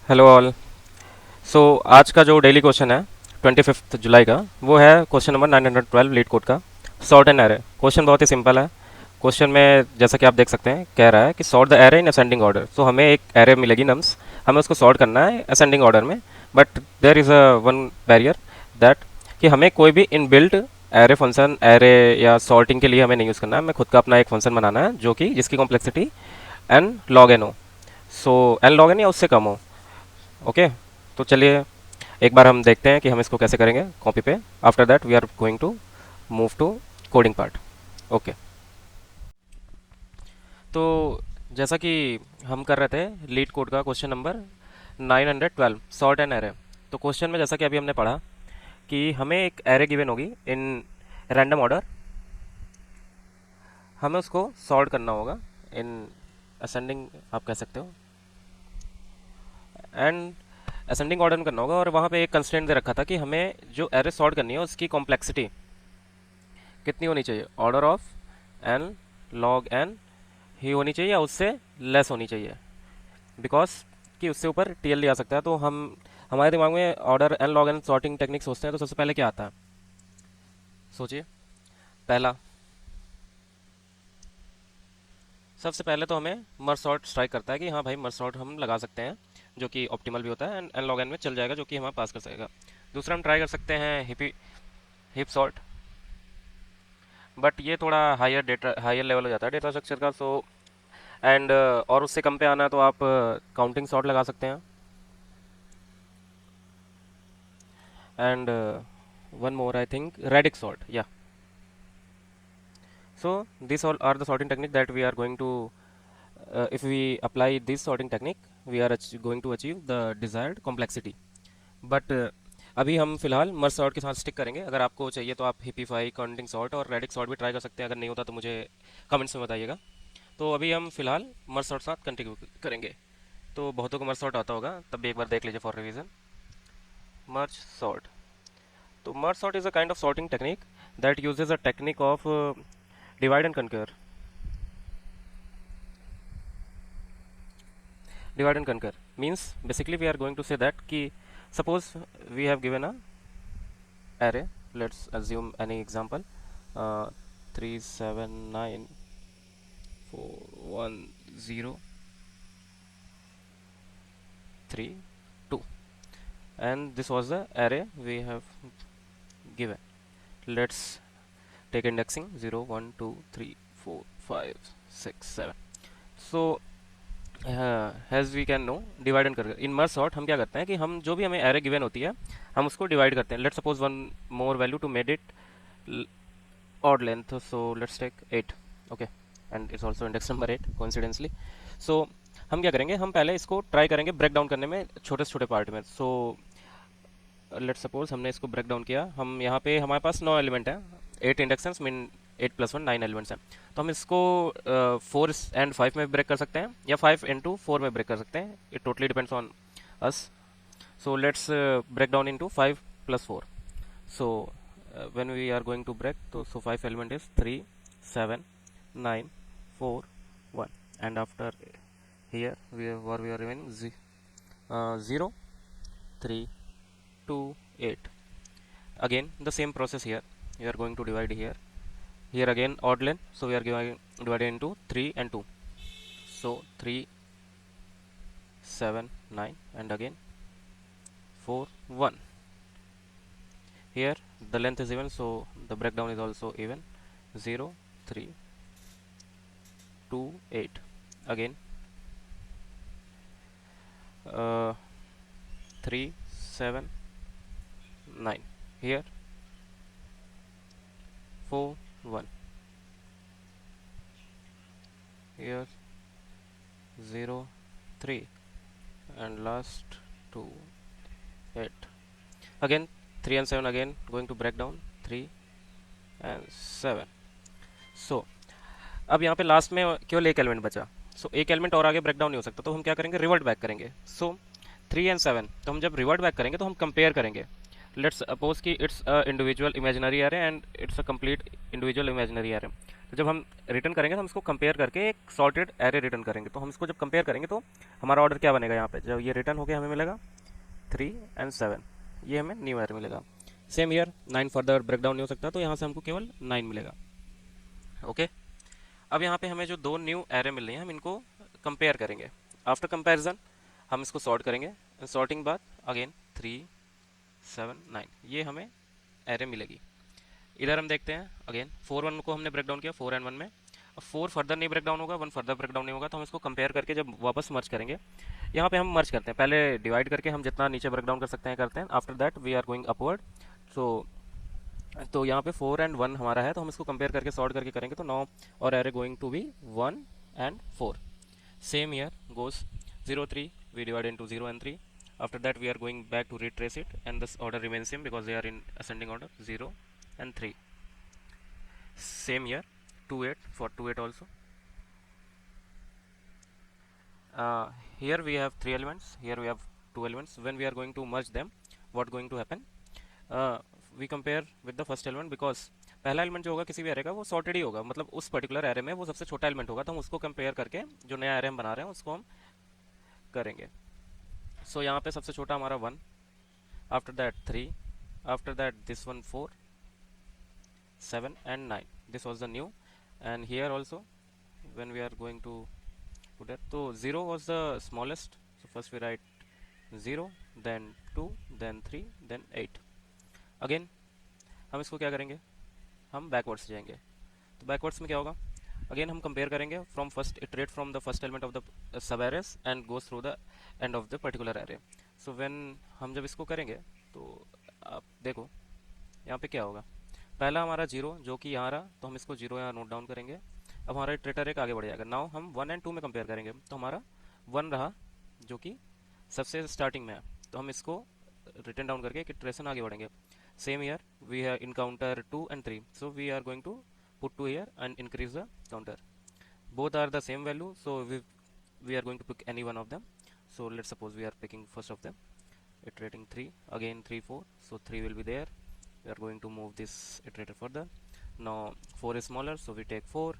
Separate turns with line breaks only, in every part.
Hello all. सो आज का जो डेली क्वेश्चन है 25 जुलाई का, वो है क्वेश्चन नंबर 912 लीड कोड का, सॉर्ट एन एरे। क्वेश्चन बहुत ही सिंपल है। क्वेश्चन में जैसा कि आप देख सकते हैं कह रहा है कि sort the array in ascending order. So हमें एक एरे मिलेगी नम्स, हमें उसको सॉर्ट करना है असेंडिंग ऑर्डर में। But there is a one barrier that कि हमें कोई भी inbuilt array function array या सॉर्टिंग के लिए हमें नहीं यूज़ करना है। हमें खुद का अपना एक फंक्शन बनाना है जो कि जिसकी कॉम्प्लेक्सिटी एन लॉग एन हो। सो एन लॉग एन या उससे कम हो। ओके, तो चलिए एक बार हम देखते हैं कि हम इसको कैसे करेंगे कॉपी पे। After that we are going to move to coding part. Okay, तो जैसा कि हम कर रहे थे लीड कोड का question number 912 sort an array. तो क्वेश्चन में जैसा कि अभी हमने पढ़ा कि हमें एक एरे गिवन होगी इन रैंडम ऑर्डर, हमें उसको सॉर्ट करना होगा इन असेंडिंग आप कह सकते हो, एंड असेंडिंग ऑर्डर में करना होगा। और वहाँ पे एक कंस्ट्रेंट दे रखा था कि हमें जो एरे सॉर्ट करनी है उसकी कॉम्प्लेक्सिटी कितनी होनी चाहिए, order of n log n ही होनी चाहिए या उससे लेस होनी चाहिए। बिकॉज कि उससे ऊपर टी एल आ सकता है। तो हम हमारे दिमाग में order n log n sorting technique सोचते हैं तो सबसे पहले क्या आता है, सोचिए। पहला, सबसे पहले तो हमें मर्ज सॉर्ट स्ट्राइक करता है कि हाँ भाई मर्ज सॉर्ट हम लगा सकते हैं, जो कि ऑप्टिमल भी होता है एंड एन लॉग एन में चल जाएगा, जो कि हमारे पास कर सकेगा। दूसरा हम ट्राई कर सकते हैं हिप सॉर्ट, बट ये थोड़ा हायर डेटा हायर लेवल हो जाता है डेटा स्ट्रक्चर का। सो एंड और उससे कम पे आना है तो आप काउंटिंग सॉर्ट लगा सकते हैं। And one more I think radix sort, yeah. So these all are the sorting technique that we are going to if we apply this sorting technique we are going to achieve the desired complexity. But अभी हम फिलहाल merge sort के साथ stick करेंगे। अगर आपको चाहिए तो आप हिपीफाई काउंटिंग सॉर्ट और रेडिक सॉर्ट भी ट्राई कर सकते हैं। अगर नहीं होता तो मुझे कमेंट्स में बताइएगा। तो अभी हम फिलहाल मर्ज सॉर्ट साथ कंटिन्यू करेंगे। तो बहुतों को मर्ज सॉर्ट आता होगा, तब भी एक बार देख लीजिए फॉर रिवीजन। मर्ज सॉर्ट, तो merge sort is a kind of sorting technique that usage a technique of divide and कंकर। Divide and conquer means basically we are going to say that ki suppose we have given a array, let's assume any example, 3794103 2, and this was the array we have given. Let's take indexing 0 1 2 3 4 5 6 7. So has we can know divide and कर in merge sort हम क्या करते हैं कि हम जो भी हमें एरे गिवन होती है हम उसको डिवाइड करते हैं। Let's suppose one more value to made it odd length, so let's take 8। Okay, and it's also index number 8 coincidentally. So हम क्या करेंगे, हम पहले इसको ट्राई करेंगे ब्रेक डाउन करने में छोटे से छोटे पार्ट में। सो लेट्स सपोज हमने इसको ब्रेक डाउन किया, हम यहाँ पे हमारे पास 9 एलिमेंट है, 8 इंडक्शंस मीन 8 प्लस 1 9 एलिमेंट्स हैं। तो हम इसको 4 एंड 5 में ब्रेक कर सकते हैं या 5 इंटू 4 में ब्रेक कर सकते हैं। It totally depends on us. So let's break down into 5 plus 4। So when we are going to break, तो so 5 element is 3 7 9 4 1, and after here we are remaining 0 3 2 8. Again the same process here, we are going to divide here. Here again odd length, so we are divided into 3 and 2. So 3 7 9 and again 4 1. Here the length is even, so the breakdown is also even. 0 3 2 8. Again 3 7 9. Here 4 1. Here 0 3, and last 2 8. Again 3 and 7, again going to break down 3 and 7. So अब यहाँ पे last में केवल एक element बचा। सो एक element और आगे ब्रेक डाउन नहीं हो सकता, तो हम क्या करेंगे, रिवर्ट बैक करेंगे। सो 3 and 7, तो हम जब रिवर्ट बैक करेंगे तो हम कंपेयर करेंगे। लेट्स सपोज कि it's a individual imaginary array and it's a complete individual imaginary array. तो जब हम रिटर्न करेंगे तो हम इसको कंपेयर करके एक सॉर्टेड एरे रिटर्न करेंगे। तो हम इसको जब कंपेयर करेंगे तो हमारा ऑर्डर क्या बनेगा, यहाँ पे जब ये रिटर्न हो गया हमें मिलेगा 3 and 7, ये हमें न्यू एरे मिलेगा। Same here 9 further break down नहीं हो सकता, तो यहाँ से हमको केवल 9 मिलेगा। ओके, अब यहाँ पे हमें जो दो न्यू एरे मिल रही हैं हम इनको कंपेयर करेंगे। आफ्टर कंपैरिजन हम इसको सॉर्ट करेंगे, सॉर्टिंग बाद अगेन 3, 7, 9 ये हमें एरे मिलेगी। इधर हम देखते हैं अगेन 4 1 को हमने ब्रेक डाउन किया 4 and 1 में। अब 4 फर्दर नहीं ब्रेक डाउन होगा, 1 फर्दर ब्रेक डाउन नहीं होगा, तो हम इसको कंपेयर करके जब वापस मर्ज करेंगे, यहाँ पे हम मर्ज करते हैं, पहले डिवाइड करके हम जितना नीचे ब्रेक डाउन कर सकते हैं करते हैं। After that we are going upward. तो यहाँ पे 4 and 1 हमारा है, तो हम इसको कंपेयर करके सॉर्ट करके करेंगे तो 9 और array going to be 1 and 4। Same here goes 0 3, we divide into 0 and 3। after that we are going back to retrace it and this order remains same because they are in ascending order 0 and 3। same year 2 8 for 2 8 also. Here we have 3 elements, here we have 2 elements. When we are going to merge them, what going to happen, we compare with the first element because पहला element जो होगा किसी भी array का वो sorted ही होगा, मतलब उस पर्टिकुलर एरे में वो सबसे छोटा एलिमेंट होगा, तो हम उसको कंपेयर करके जो नया एरे हम बना रहे हैं उसको हम करेंगे। सो यहाँ पे सबसे छोटा हमारा 1, after that 3, after that this one 4, 7 and 9, this was the new। and here also when we are going to put that, so 0 was the smallest, so first we write 0, then 2, then 3, then 8। Again हम इसको क्या करेंगे, हम backwards जाएंगे। तो backwards में क्या होगा, अगेन हम कंपेयर करेंगे from first, iterate from the first element of the sub arrays and goes through the end of the particular array. So when हम जब इसको करेंगे तो आप देखो यहाँ पे क्या होगा, पहला हमारा 0 जो कि यहाँ रहा, तो हम इसको 0 यहाँ नोट डाउन करेंगे। अब हमारा इटरेटर एक आगे बढ़ जाएगा। नाउ हम 1 and 2 में कंपेयर करेंगे, तो हमारा 1 रहा जो कि सबसे स्टार्टिंग में है, तो हम इसको रिटर्न डाउन करके एक इटरेशन आगे बढ़ेंगे। Same here we have encounter 2 and 3, so we are going to put 2 here and increase the counter. Both are the same value, so we are going to pick any one of them. So let's suppose we are picking first of them, iterating 3, again 3 4, so 3 will be there. We are going to move this iterator further. Now 4 is smaller, so we take 4,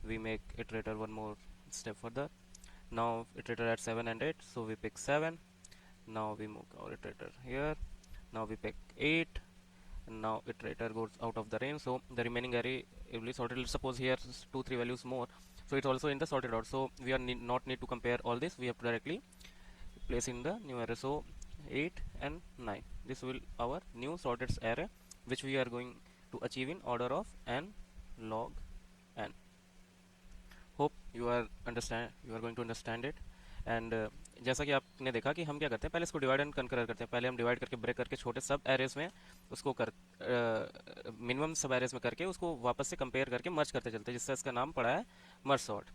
we make iterator one more step further. Now iterator at 7 and 8, so we pick 7. Now we move our iterator here, now we pick 8, and now iterator goes out of the range, so the remaining array will be sorted. Let's suppose here 2 3 values more, so it's also in the sorted order, so we are not need to compare all this, we have to directly place in the new array. So 8 and 9, this will our new sorted array which we are going to achieve in order of n log n. Hope you are going to understand it. And जैसा कि आपने देखा कि हम क्या करते हैं, पहले इसको डिवाइड एंड कनकर करते हैं, पहले हम डिवाइड करके ब्रेक करके छोटे सब एरेज में उसको कर मिनिमम सब एरेज में करके उसको वापस से कंपेयर करके मर्ज करते चलते हैं, जिससे इसका नाम पड़ा है मर्ज सॉर्ट।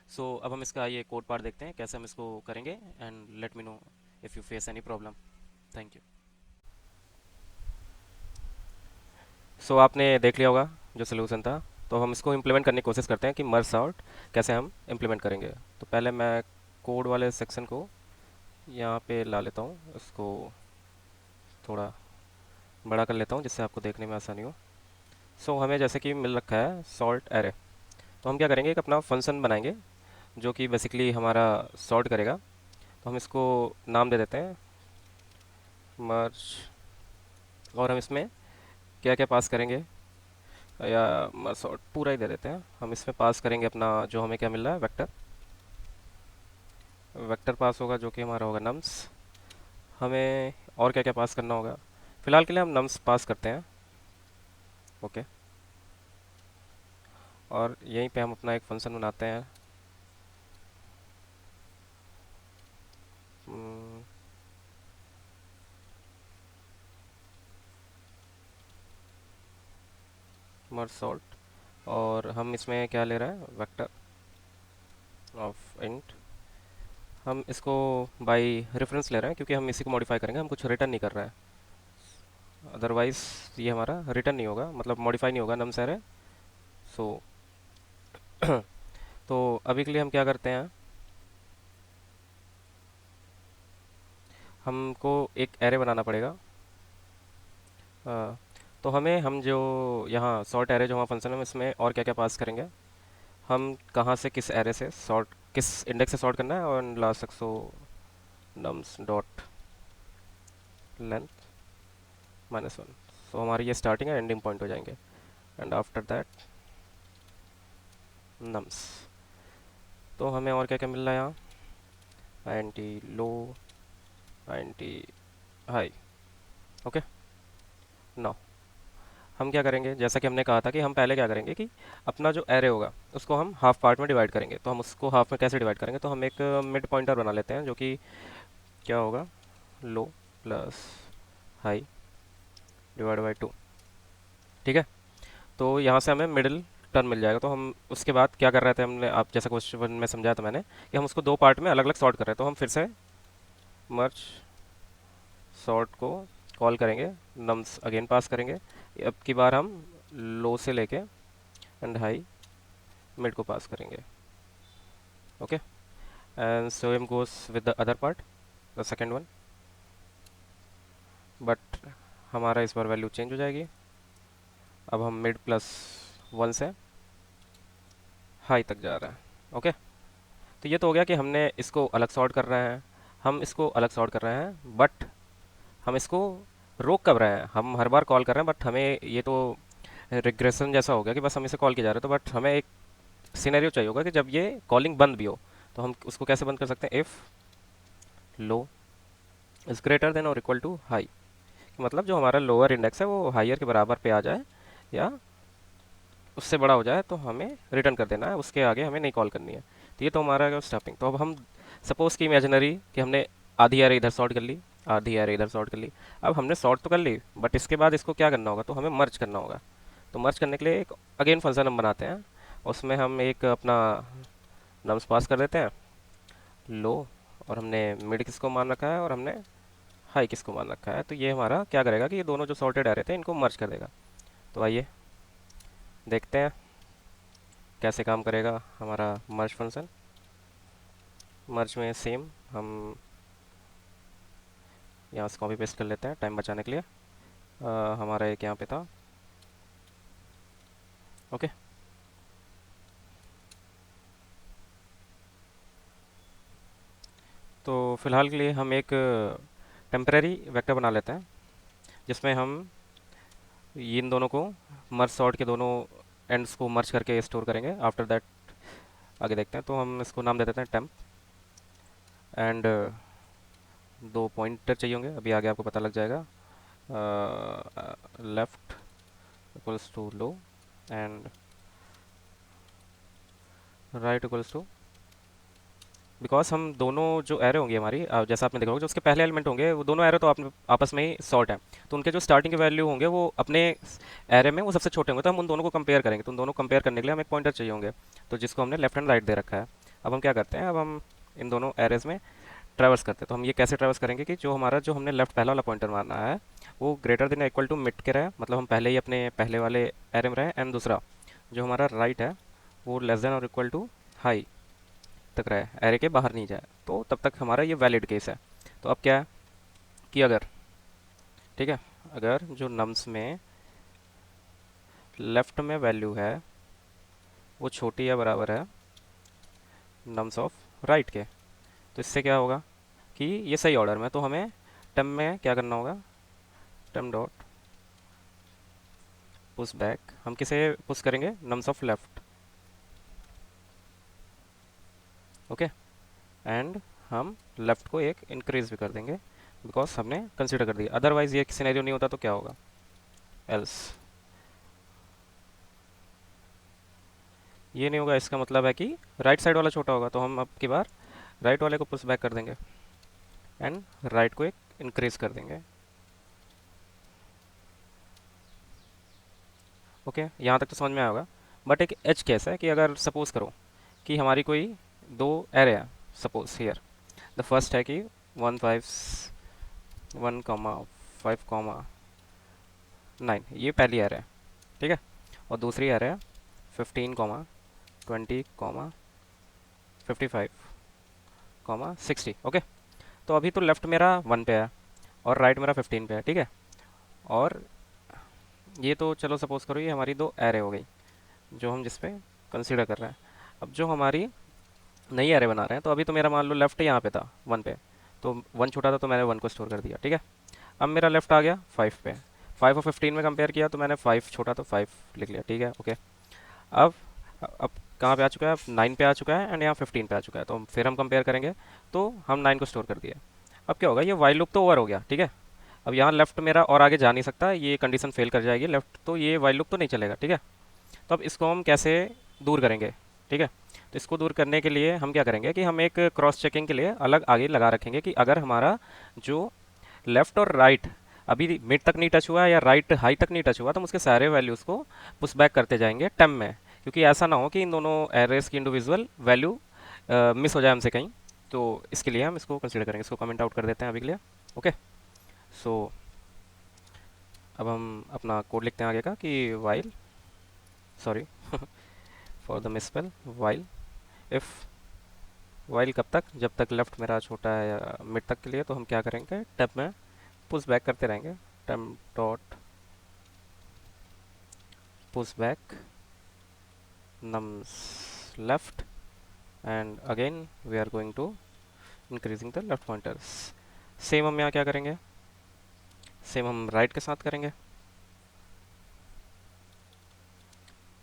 सो अब हम इसका ये कोड पार्ट देखते हैं कैसे हम इसको करेंगे, and let me know if you face any problem. Thank you. So आपने देख लिया होगा जो सोल्यूशन था, तो हम इसको इम्प्लीमेंट करने की कोशिश करते हैं कि मर्ज सॉर्ट कैसे हम इम्प्लीमेंट करेंगे। तो पहले मैं कोड वाले सेक्शन को यहाँ पे ला लेता हूँ, इसको थोड़ा बड़ा कर लेता हूँ जिससे आपको देखने में आसानी हो। सो हमें जैसे कि मिल रखा है सॉर्ट एरे, तो हम क्या करेंगे, एक अपना फंक्शन बनाएंगे जो कि बेसिकली हमारा सॉर्ट करेगा। तो हम इसको नाम दे देते हैं मर्ज, और हम इसमें क्या क्या पास करेंगे, या मर्ज सॉर्ट पूरा ही दे देते हैं। हम इसमें पास करेंगे अपना जो हमें क्या मिल रहा है, वेक्टर। वेक्टर पास होगा जो कि हमारा होगा नम्स। हमें और क्या क्या पास करना होगा, फिलहाल के लिए हम नम्स पास करते हैं। ओके, और यहीं पे हम अपना एक फंक्शन बनाते हैं। मर्ज सॉल्ट, और हम इसमें क्या ले रहे हैं, वेक्टर ऑफ इंट। हम इसको बाय रेफरेंस ले रहे हैं क्योंकि हम इसी को मॉडिफाई करेंगे, हम कुछ रिटर्न नहीं कर रहे हैं, अदरवाइज ये हमारा रिटर्न नहीं होगा, मतलब मॉडिफाई नहीं होगा नम सारे। सो तो अभी के लिए हम क्या करते हैं, हमको एक एरे बनाना पड़ेगा। तो हम जो यहाँ सॉर्ट एरे जो हमारा फंक्शन है इसमें और क्या क्या पास करेंगे, हम कहाँ से किस एरे से सॉर्ट किस इंडेक्स से सॉर्ट करना है, और लास्ट तक सो नम्स डॉट लेंथ -1। सो हमारी ये स्टार्टिंग है एंडिंग पॉइंट हो जाएंगे, एंड आफ्टर दैट नम्स। तो हमें और क्या क्या मिल रहा है यहाँ, एंटी लो, एंटी हाई। ओके, नाउ हम क्या करेंगे, जैसा कि हमने कहा था कि हम पहले क्या करेंगे कि अपना जो एरे होगा उसको हम हाफ पार्ट में डिवाइड करेंगे। तो हम उसको हाफ में कैसे डिवाइड करेंगे, तो हम एक मिड पॉइंटर बना लेते हैं जो कि क्या होगा, लो प्लस हाई डिवाइड बाई 2। ठीक है, तो यहाँ से हमें मिडिल टर्म मिल जाएगा। तो हम उसके बाद क्या कर रहे थे, हमने आप जैसा क्वेश्चन में समझाया था मैंने कि हम उसको दो पार्ट में अलग अलग सॉर्ट कर रहे हैं। तो हम फिर से मर्ज सॉर्ट को कॉल करेंगे, नम्स अगेन पास करेंगे। अब की बार हम लो से लेके एंड हाई मिड को पास करेंगे। Okay, and same goes with the other part, the second one. But हमारा इस बार वैल्यू चेंज हो जाएगी। अब हम मिड +1 से हाई तक जा रहा है। ओके, तो ये तो हो गया कि हमने इसको अलग सॉर्ट कर रहे हैं, हम इसको अलग सॉर्ट कर रहे हैं, बट हम इसको रोक कब रहे हैं, हम हर बार कॉल कर रहे हैं, बट हमें ये तो रिग्रेशन जैसा हो गया कि बस हम इसे कॉल किए जा रहे हैं। तो बट हमें एक सिनेरियो चाहिए होगा कि जब ये कॉलिंग बंद भी हो, तो हम उसको कैसे बंद कर सकते हैं, if low is greater than और इक्वल टू हाई। मतलब जो हमारा लोअर इंडेक्स है वो हाइयर के बराबर पे आ जाए या उससे बड़ा हो जाए तो हमें रिटर्न कर देना है, उसके आगे हमें नहीं कॉल करनी है। तो ये तो हमारा स्टॉपिंग। तो अब हम सपोज़ कि इमेजिनरी कि हमने आधी एरे इधर सॉर्ट कर ली, आधी एरे इधर सॉर्ट कर ली। अब हमने सॉर्ट तो कर ली, बट इसके बाद इसको क्या करना होगा, तो हमें मर्ज करना होगा। तो मर्ज करने के लिए एक अगेन फंक्शन हम बनाते हैं, उसमें हम एक अपना नम्स पास कर देते हैं, लो, और हमने मिड किसको मान रखा है और हमने हाई किसको मान रखा है। तो ये हमारा क्या करेगा कि ये दोनों जो सॉर्टेड एरे थे इनको मर्ज कर देगा। तो आइए देखते हैं कैसे काम करेगा हमारा मर्ज फंक्शन। मर्ज में सेम हम यहाँ से कॉपी पेस्ट कर लेते हैं टाइम बचाने के लिए। हमारा एक यहाँ पे था। ओके, तो फिलहाल के लिए हम एक टेम्परेरी वेक्टर बना लेते हैं जिसमें हम इन दोनों को मर्ज सॉर्ट के दोनों एंड्स को मर्ज करके स्टोर करेंगे। आफ्टर दैट आगे देखते हैं। तो हम इसको नाम दे देते हैं टेम्प, एंड दो पॉइंटर चाहिए होंगे, अभी आगे आपको पता लग जाएगा। Left equals to low and right equals to, because हम दोनों जो एरो होंगे हमारी, जैसा आपने देखा होगा जो उसके पहले एलिमेंट होंगे वो दोनों एरो तो आपने आपस में ही सॉर्ट है। तो उनके जो स्टार्टिंग के वैल्यू होंगे वो अपने एरे में वो सबसे छोटे होंगे। तो हम उन दोनों को कंपेयर करेंगे। तो उन दोनों को कंपेयर करने के लिए हमें एक पॉइंटर चाहिए होंगे, तो जिसको हमने लेफ्ट एंड राइट दे रखा है। अब हम क्या करते हैं, अब हम इन दोनों एरेज में ट्रैवर्स करते हैं। तो हम ये कैसे ट्रैवर्स करेंगे कि जो हमारा जो हमने लेफ्ट पहला वाला पॉइंटर मारना है वो greater than equal to mid के रहे, मतलब हम पहले ही अपने पहले वाले एरे में रहे। एंड दूसरा जो हमारा राइट है वो लेस देन और इक्वल टू हाई तक रहे, एरे के बाहर नहीं जाए। तो तब तक हमारा ये वैलिड केस है। तो अब क्या है कि अगर, ठीक है, अगर जो नम्स में लेफ्ट में वैल्यू है वो छोटी या बराबर है नम्स ऑफ राइट के, तो इससे क्या होगा कि ये सही ऑर्डर में। तो हमें टर्म में क्या करना होगा, टर्म डॉट पुश बैक, हम किसे पुश करेंगे, nums of left. Okay, and हम लेफ्ट को एक इंक्रीज भी कर देंगे बिकॉज हमने कंसिडर कर दिया। अदरवाइज ये सिनेरियो नहीं होता तो क्या होगा, एल्स ये नहीं होगा। इसका मतलब है कि राइट साइड वाला छोटा होगा, तो हम अब की बार राइट वाले को पुश बैक कर देंगे एंड राइट को एक इंक्रीज कर देंगे। ओके, यहाँ तक तो समझ में आया होगा। बट एक एज केस है कि अगर सपोज करो कि हमारी कोई दो एरे है, सपोज हियर द फर्स्ट है कि 151,5,9 ये पहली एरे है, ठीक है, और दूसरी एरे है 15,20,55,60। ओके, तो अभी तो लेफ्ट मेरा 1 पे है और राइट मेरा 15 पे है, ठीक है। और ये तो चलो सपोज करो ये हमारी दो एरे हो गई जो हम जिस पे कंसीडर कर रहे हैं। अब जो हमारी नई एरे बना रहे हैं, तो अभी तो मेरा मान लो लेफ्ट यहाँ पे था 1 पे, तो 1 छोटा था तो मैंने 1 को स्टोर कर दिया, ठीक है। अब मेरा लेफ्ट आ गया 5 पे, 5 और 15 में कंपेयर किया तो मैंने 5 छोटा तो 5 लिख लिया, ठीक है, ओके। अब अब कहाँ पे आ चुका है, अब 9 पे आ चुका है एंड यहाँ 15 पे आ चुका है, तो फिर हम कंपेयर करेंगे तो हम 9 को स्टोर कर दिया। अब क्या होगा, ये वाइल लूप तो ओवर हो गया, ठीक है। अब यहाँ लेफ्ट मेरा और आगे जा नहीं सकता, ये कंडीशन फेल कर जाएगी लेफ्ट, तो ये वाइल लूप तो नहीं चलेगा, ठीक है। तो अब इसको हम कैसे दूर करेंगे, ठीक है। तो इसको दूर करने के लिए हम क्या करेंगे कि हम एक क्रॉस चेकिंग के लिए अलग आगे लगा रखेंगे कि अगर हमारा जो लेफ्ट और राइट अभी मिड तक नहीं टच हुआ है या राइट हाई तक नहीं टच हुआ, तो हम उसके सारे वैल्यूज़ को पुश बैक करते जाएंगे टेम में, क्योंकि ऐसा ना हो कि इन दोनों एरेस की इंडिविजुअल वैल्यू मिस हो जाए हमसे कहीं। तो इसके लिए हम इसको कंसीडर करेंगे, इसको कमेंट आउट कर देते हैं अभी के लिए, ओके। सो अब हम अपना कोड लिखते हैं आगे का कि while, sorry for the misspell, while if, while कब तक, जब तक लेफ्ट मेरा छोटा है या मिड तक के लिए, तो हम क्या करेंगे टेब में पुश बैक करते रहेंगे, temp dot push back nums left, and again we are going to increasing the left pointers। Same हम यहाँ क्या करेंगे, सेम हम राइट के साथ करेंगे,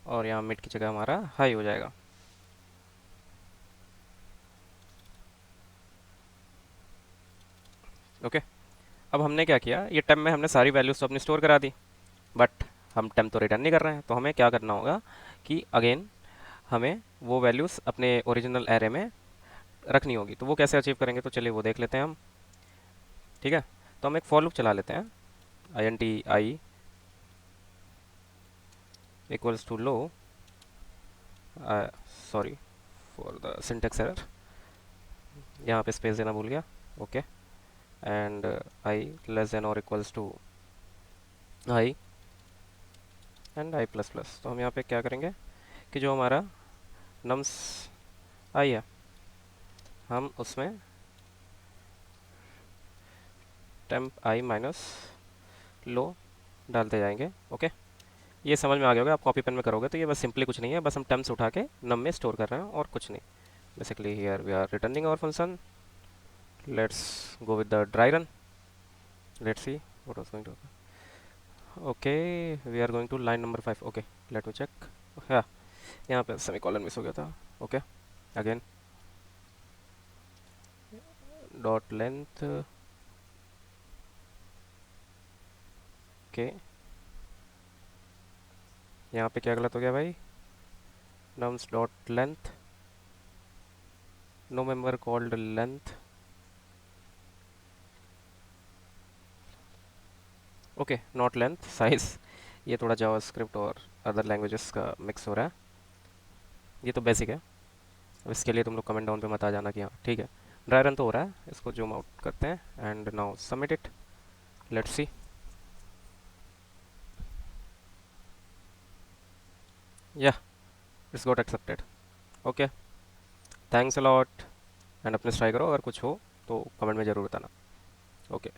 और यहाँ मिड की जगह हमारा हाई हो जाएगा, ओके। अब हमने क्या किया, ये टेम में हमने सारी वैल्यूज तो अपनी स्टोर करा दी, बट हम टेम तो रिटर्न नहीं कर रहे हैं, तो हमें क्या करना होगा कि अगेन हमें वो वैल्यूज अपने ओरिजिनल एरे में रखनी होगी। तो वो कैसे अचीव करेंगे, तो चलिए वो देख लेते हैं हम, ठीक है। तो हम एक फॉर लूप चला लेते हैं, i equals to low, sorry for the syntax error, यहाँ पे स्पेस देना भूल गया, okay. And i less than और equals to i and i plus plus. तो हम यहाँ पे क्या करेंगे कि जो हमारा नम्स आई है, हम उसमें टेम्प आई माइनस लो डालते जाएंगे, ओके। ये समझ में आ गया होगा, आप कॉपी पेन में करोगे तो ये बस सिंपली कुछ नहीं है, बस हम टेम्प्स उठा के नम में स्टोर कर रहे हैं और कुछ नहीं। Basically here we are returning our function, let's go with the dry run, let's see what was going to, okay we are going to line number 5, okay let me check, हाँ यहाँ पे semicolon miss हो गया था, okay. Again dot length, okay यहाँ पे क्या गलत हो गया भाई, nums dot length, no member called length, okay not length size. ये थोड़ा जावास्क्रिप्ट और अदर लैंग्वेजेस का मिक्स हो रहा है, ये तो बेसिक है। अब इसके लिए तुम लोग कमेंट डाउन पे मत आ जाना कि हाँ ठीक है। ड्राई रन तो हो रहा है, इसको जूम आउट करते हैं and now submit it, let's see, yeah it's got accepted, okay. Thanks a lot, and अपने ट्राई करो, अगर कुछ हो तो कमेंट में ज़रूर बताना, ओके।